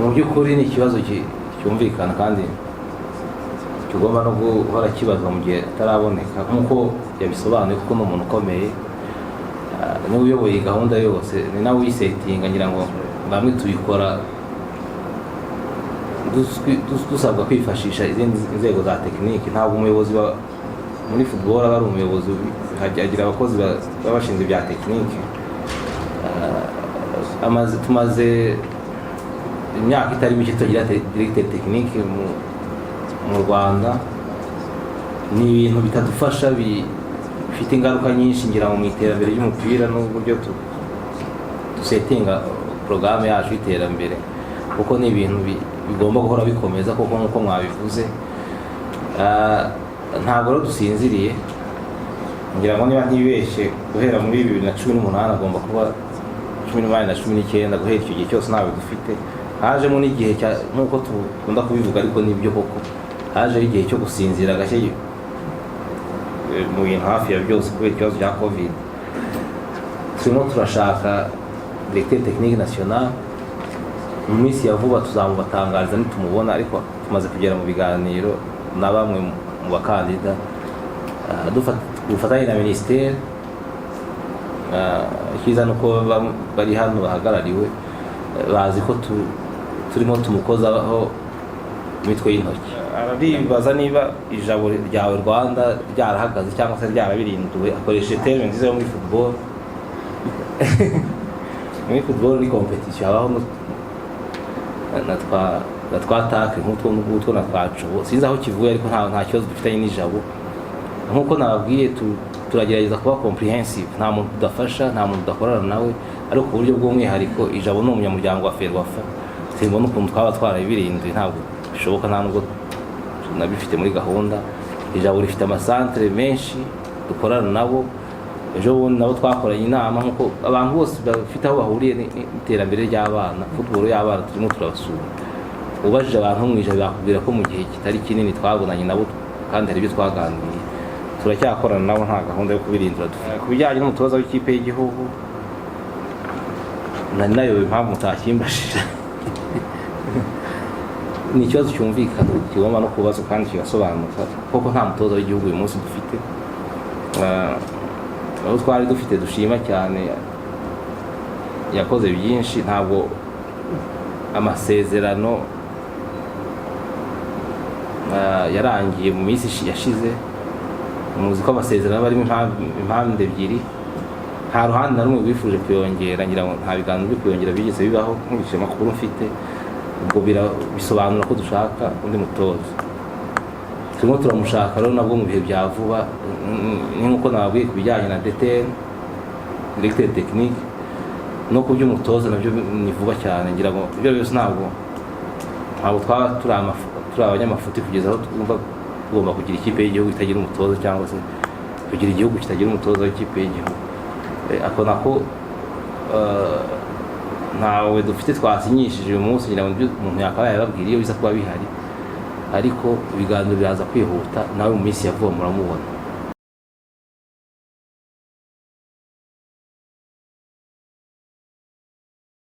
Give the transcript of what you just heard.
mu by'ukuri ni ikibazo cyumvikana kandi kigomba no guhora kibazwa mu gihe ataraboneka nk'uko yabisobanuye, kuko ni umuntu ukomeye, niwe uyoboye gahunda yose, ni nawe uyisetinga. ngira ngo bamwe tubikora dusabwa kwifashisha izindi nzego za tekiniki. ntabwo umuyobozi muri football aba ari umuyobozi, hagira abakozi baba bashinzwe ibya tekiniki. Tumaze imyaka itari mike tugira directeur tekiniki mu Rwanda. ni ibintu bitadufasha, bifite ingaruka nyinshi ngira mu iterambere ry'umupira n'uburyo dusetinga porogaramu yacu y'iterambere, kuko ni ibintu bigomba guhora bikomeza, kuko nk'uko mwabivuze ntabwo rero dusinziriye. ngira ngo niba ntibeshye guhera muri 2018 agomba kuba 18 na 19, guhera icyo gihe cyose ntabwo dufite. hajemo n'igihe nk'uko tukunda kubivuga, ariko nibyo koko hajeho igihe cyo gusinzira gashye mu bintu hafi ya byose kubera ikibazo cya covid. turimo turashaka directeur technique national, mu minsi ya vuba tuzamubatangariza nitumubona, ariko tumaze kugera mu biganiro na bamwe mu bakandida dufatanye na ministère. icyiza nuko bari hano bahagarariwe, bazi ko turimo tumukozaho imitwe y'intoki. aribaza niba ijabo ryawe Rwanda ryarahagaze cyangwa se ryarabirinduwe. akoresheje terme nziza yo muri football. muri football ni competition, habaho na twatake nk'utwo na twacu. sinzi aho kivuye, ariko nta kibazo dufitanye n'ijabo. nk'uko nababwiye, turagerageza kuba comprehensive, nta muntu tudafasha, nta muntu tudakorana nawe, ariko ku buryo bw'umwihariko ijabo ni umunyamuryango wa Ferwafa. simbona ukuntu twaba twarabirinduye, ntabwo bishoboka, nta nubwo tunabifite muri gahunda. ijabo rifite amasantere menshi dukorana nabo. ejo bundi nabo twakoranye inama, nk'uko abantu bose bafite aho bahuriye n'iterambere ry'abana, football y'abana turimo turabasura. ubajije abantu mu ijabo bakubwira ko mu gihe kitari kinini twabonanye nabo kandi hari ibyo twaganiriye. turacyakorana nabo, nta gahunda yo kubirindura dufite. ku bijyanye n'umutoza w'ikipe y'igihugu, nari nayo impamvu mutakimbashije. ni ikibazo cyumvikana, kigomba no kubazwa kandi kigasobanuka, kuko nta mutoza w'igihugu uyu munsi dufite. aho twari dufite dushima cyane, yakoze byinshi. ntabwo amasezerano yarangiye mu minsi yashize. muzi ko amasezerano barimo impamvu ebyiri. nta ruhande na rumwe rwifuje kuyongera, ngira ngo nta biganiro byo kuyongera bigeze bibaho nk'ibishema makuru mfite. ubwo bisobanura ko dushaka undi mutoza. turimo turamushaka rero nabwo mu bihe bya vuba. nk'uko nababwiye ku bijyanye na DTN, directeur technique, no ku by'umutoza nabyo ni vuba cyane. ngira ngo ibyo byose ntabwo twaba turi abanyamafuti kugeza aho twumva tugomba kugira ikipe y'igihugu itagira umutoza, cyangwa se kugira igihugu kitagira umutoza w'ikipe y'igihugu. ako nako ntawe dufite twasinyishije uyu munsi, ngira ngo umuntu yakaba yababwira iyo biza kuba bihari, ariko ibiganiro biraza kwihuta. nawe mu minsi ya vuba muramubona.